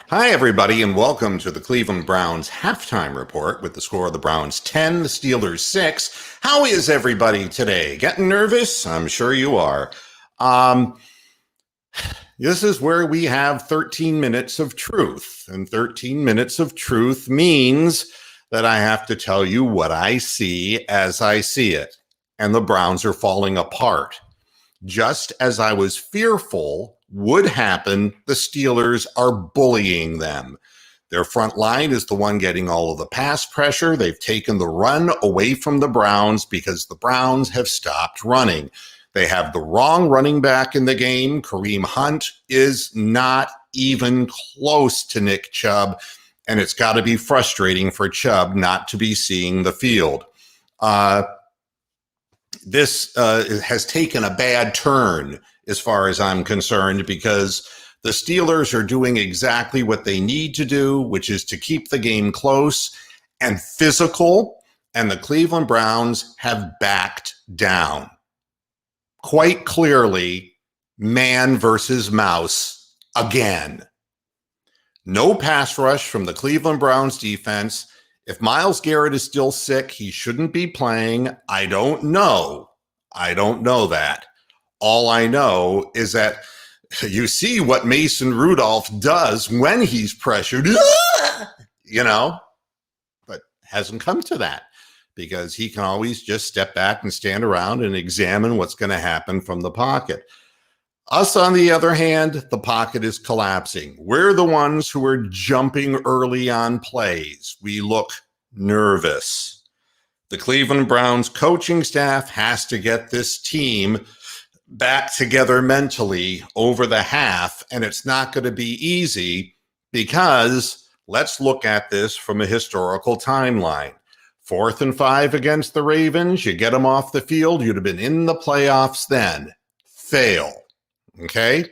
Hi, everybody, and welcome to the Cleveland Browns halftime report with the score of the Browns 10, the Steelers 6. How is everybody today? Getting nervous? I'm sure you are. This is where we have 13 minutes of truth, and 13 minutes of truth means that I have to tell you what I see as I see it, and the Browns are falling apart. Just as I was fearful would happen, the Steelers are bullying them. Their front line is the one getting all of the pass pressure. They've taken the run away from the Browns because the Browns have stopped running. They have the wrong running back in the game. Kareem Hunt is not even close to Nick Chubb, and it's got to be frustrating for Chubb not to be seeing the field. This has taken a bad turn as far as I'm concerned, because the Steelers are doing exactly what they need to do, which is to keep the game close and physical, and the Cleveland Browns have backed down. Quite clearly, man versus mouse again. No pass rush from the Cleveland Browns defense. If Myles Garrett is still sick, he shouldn't be playing. I don't know that. All I know is that you see what Mason Rudolph does when he's pressured, but hasn't come to that because he can always just step back and stand around and examine what's going to happen from the pocket. Us, on the other hand, the pocket is collapsing. We're the ones who are jumping early on plays. We look nervous. The Cleveland Browns coaching staff has to get this team back together mentally over the half, and it's not going to be easy because let's look at this from a historical timeline. 4th and 5 against the Ravens, you get them off the field, you'd have been in the playoffs then. Fail. Okay?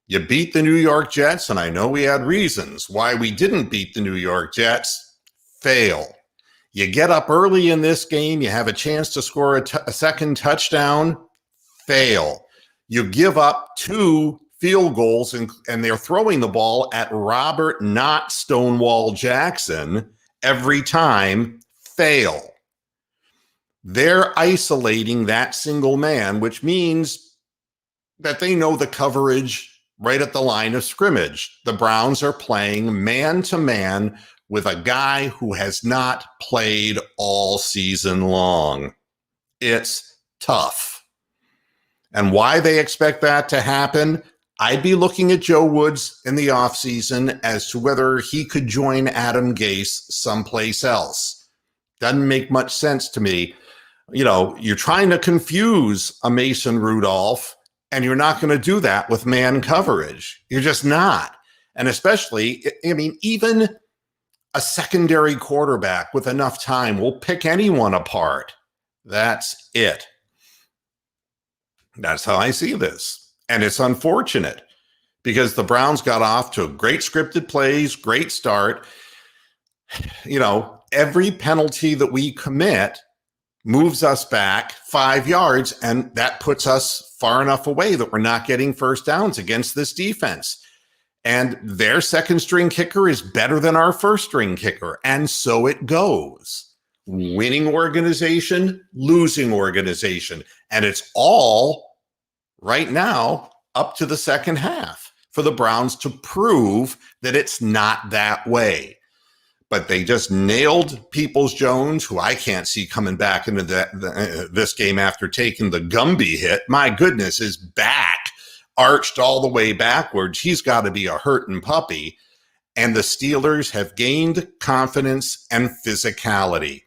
You beat the New York Jets, and I know we had reasons why we didn't beat the New York Jets. Fail. You get up early in this game, you have a chance to score a second touchdown. Fail. You give up 2 field goals, and they're throwing the ball at Robert, not Stonewall Jackson, every time. Fail. They're isolating that single man, which means that they know the coverage right at the line of scrimmage. The Browns are playing man-to-man with a guy who has not played all season long. It's tough. And why they expect that to happen, I'd be looking at Joe Woods in the offseason as to whether he could join Adam Gase someplace else. Doesn't make much sense to me. You're trying to confuse a Mason Rudolph, and you're not going to do that with man coverage. You're just not. And especially, even a secondary quarterback with enough time will pick anyone apart. That's it. That's how I see this. And it's unfortunate because the Browns got off to great scripted plays, great start. Every penalty that we commit moves us back 5 yards, and that puts us far enough away that we're not getting first downs against this defense. And their second string kicker is better than our first string kicker. And so it goes. Winning organization, losing organization. And it's all right now up to the second half for the Browns to prove that it's not that way. But they just nailed Peoples-Jones, who I can't see coming back into this game after taking the Gumby hit. My goodness, his back arched all the way backwards. He's got to be a hurting puppy. And the Steelers have gained confidence and physicality.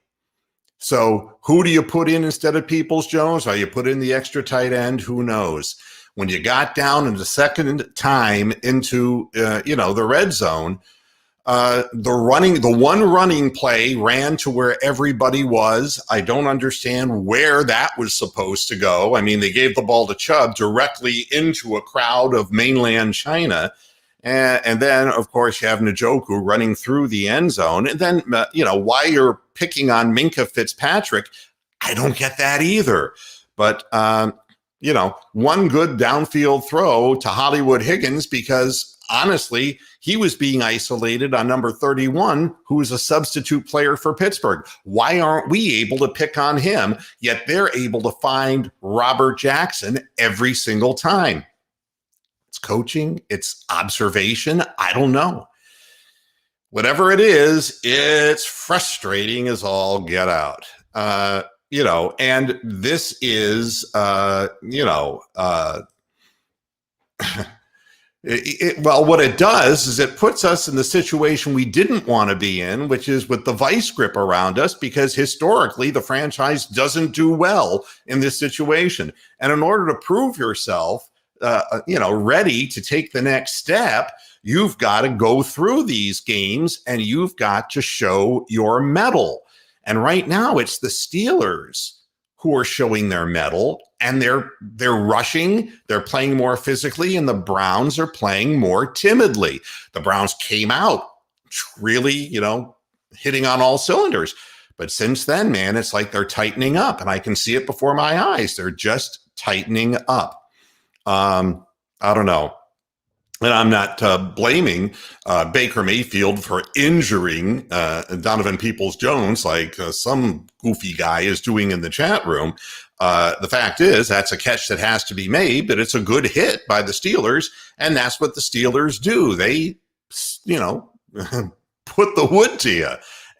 So who do you put in instead of Peoples-Jones? Or you put in the extra tight end? Who knows? When you got down in the second time into, the red zone, the one running play ran to where everybody was. I don't understand where that was supposed to go. They gave the ball to Chubb directly into a crowd of mainland China. And then, of course, you have Njoku running through the end zone. And then, why you're picking on Minkah Fitzpatrick, I don't get that either. But, one good downfield throw to Hollywood Higgins, because honestly, he was being isolated on number 31, who is a substitute player for Pittsburgh. Why aren't we able to pick on him? Yet they're able to find Robert Jackson every single time. It's coaching, it's observation. I don't know. Whatever it is, it's frustrating as all get out. And this is, well, what it does is it puts us in the situation we didn't want to be in, which is with the vice grip around us, because historically the franchise doesn't do well in this situation. And in order to prove yourself, ready to take the next step, you've got to go through these games and you've got to show your mettle. And right now it's the Steelers who are showing their mettle, and they're rushing, they're playing more physically, and the Browns are playing more timidly. The Browns came out really, hitting on all cylinders. But since then, man, it's like they're tightening up, and I can see it before my eyes. They're just tightening up. I don't know. And I'm not blaming Baker Mayfield for injuring Donovan Peoples-Jones like some goofy guy is doing in the chat room. The fact is, that's a catch that has to be made, but it's a good hit by the Steelers, and that's what the Steelers do. They, put the wood to you.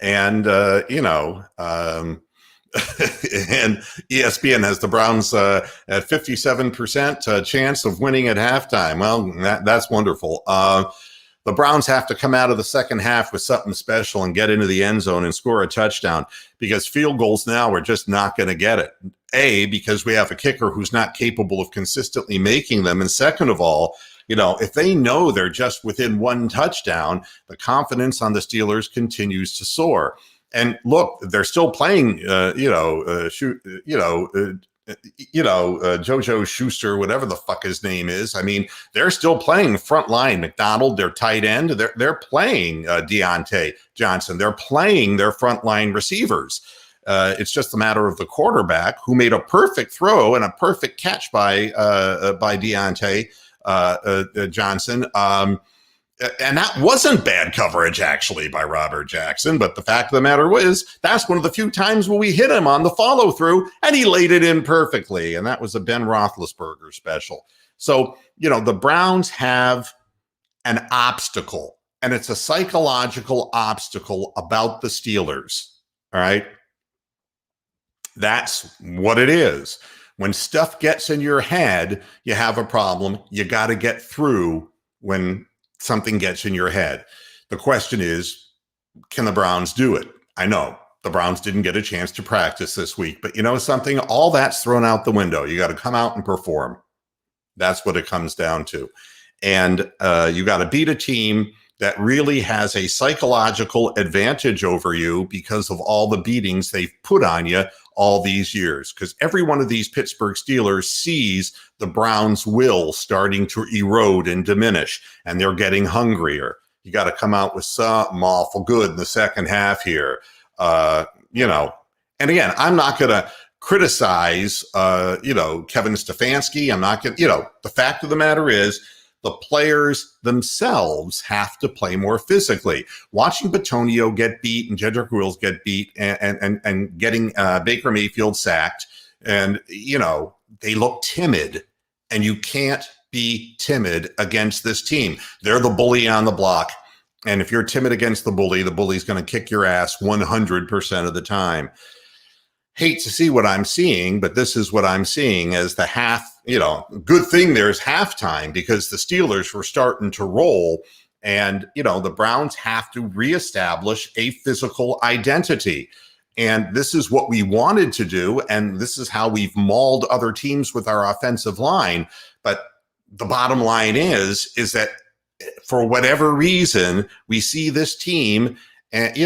And, and ESPN has the Browns at 57% chance of winning at halftime. Well, that's wonderful. The Browns have to come out of the second half with something special and get into the end zone and score a touchdown, because field goals now are just not going to get it. A, because we have a kicker who's not capable of consistently making them. And second of all, if they know they're just within one touchdown, the confidence on the Steelers continues to soar. And look, they're still playing, JoJo Schuster, whatever the fuck his name is. I mean, they're still playing front line. McDonald, their tight end, they're playing Deontay Johnson. They're playing their front line receivers. It's just a matter of the quarterback, who made a perfect throw and a perfect catch by Deontay Johnson. And that wasn't bad coverage, actually, by Robert Jackson. But the fact of the matter was, that's one of the few times where we hit him on the follow through, and he laid it in perfectly. And that was a Ben Roethlisberger special. So, the Browns have an obstacle, and it's a psychological obstacle about the Steelers. All right. That's what it is. When stuff gets in your head, you have a problem. You got to get through when something gets in your head. The question is, can the Browns do it? I know the Browns didn't get a chance to practice this week, but something, all that's thrown out the window. You got to come out and perform. That's what it comes down to. And you got to beat a team that really has a psychological advantage over you because of all the beatings they've put on you all these years. Because every one of these Pittsburgh Steelers sees the Browns' will starting to erode and diminish, and they're getting hungrier. You got to come out with something awful good in the second half here. And again, I'm not going to criticize, Kevin Stefanski. I'm not going to, the fact of the matter is, the players themselves have to play more physically. Watching Bitonio get beat and Jedrick Wills get beat and getting Baker Mayfield sacked, and, they look timid, and you can't be timid against this team. They're the bully on the block. And if you're timid against the bully's going to kick your ass 100% of the time. Hate to see what I'm seeing, but this is what I'm seeing as the half, good thing there's halftime, because the Steelers were starting to roll, and, the Browns have to reestablish a physical identity. And this is what we wanted to do, and this is how we've mauled other teams with our offensive line. But the bottom line is that for whatever reason, we see this team, and,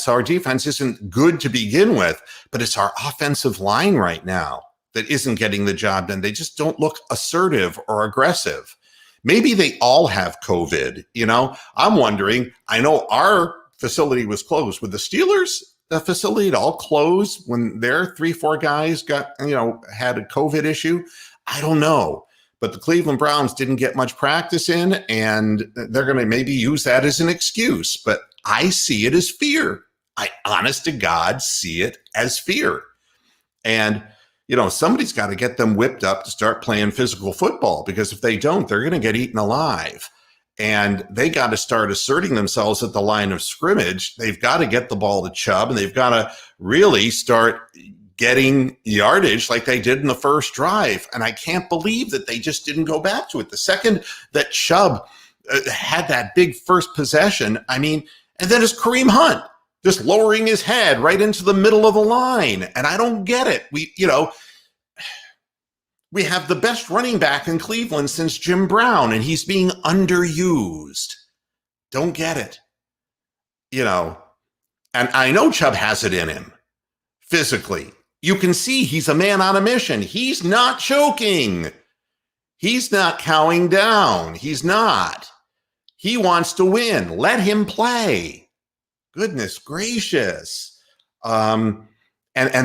our defense isn't good to begin with, but it's our offensive line right now that isn't getting the job done. They just don't look assertive or aggressive. Maybe they all have COVID. I'm wondering, I know our facility was closed. With the Steelers, the facility all closed when their 3-4 guys got, had a COVID issue? I don't know. but the Cleveland Browns didn't get much practice in, and they're going to maybe use that as an excuse. But I see it as fear. I, honest to God, see it as fear. And, somebody's got to get them whipped up to start playing physical football, because if they don't, they're going to get eaten alive. And they got to start asserting themselves at the line of scrimmage. They've got to get the ball to Chubb, and they've got to really start getting yardage like they did in the first drive. And I can't believe that they just didn't go back to it. The second that Chubb had that big first possession, and then it's Kareem Hunt just lowering his head right into the middle of the line. And I don't get it. We have the best running back in Cleveland since Jim Brown, and he's being underused. Don't get it. And I know Chubb has it in him physically. You can see he's a man on a mission. He's not choking. He's not cowing down. He's not. He wants to win. Let him play. Goodness gracious. And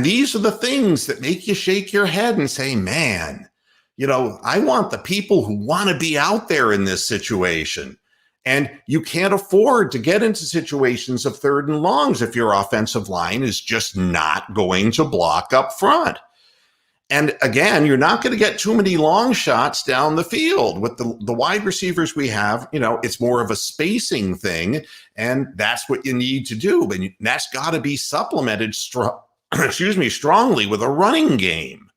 these are the things that make you shake your head and say, man, I want the people who want to be out there in this situation. And you can't afford to get into situations of third and longs if your offensive line is just not going to block up front. And again, you're not going to get too many long shots down the field. With the wide receivers we have, it's more of a spacing thing, and that's what you need to do. But that's got to be supplemented strongly with a running game.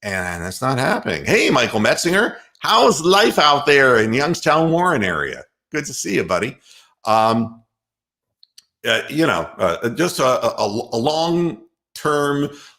And that's not happening. Hey, Michael Metzinger, how's life out there in Youngstown, Warren area? Good to see you, buddy. Just a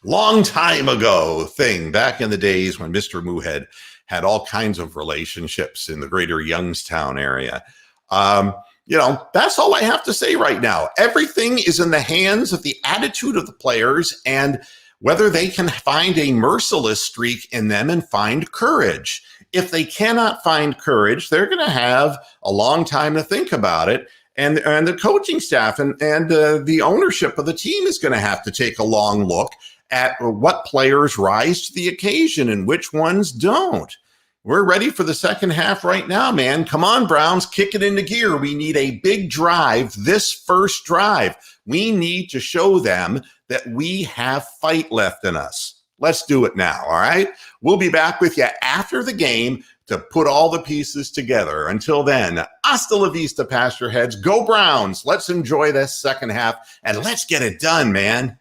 long time ago thing back in the days when Mr. Moohead had all kinds of relationships in the greater Youngstown area. That's all I have to say right now. Everything is in the hands of the attitude of the players and whether they can find a merciless streak in them and find courage. If they cannot find courage, they're going to have a long time to think about it. And the coaching staff and the ownership of the team is going to have to take a long look at what players rise to the occasion and which ones don't. We're ready for the second half right now, man. Come on, Browns, kick it into gear. We need a big drive, this first drive. We need to show them that we have fight left in us. Let's do it now, all right? We'll be back with you after the game to put all the pieces together. Until then, hasta la vista, Pastor Heads. Go Browns. Let's enjoy this second half, and let's get it done, man.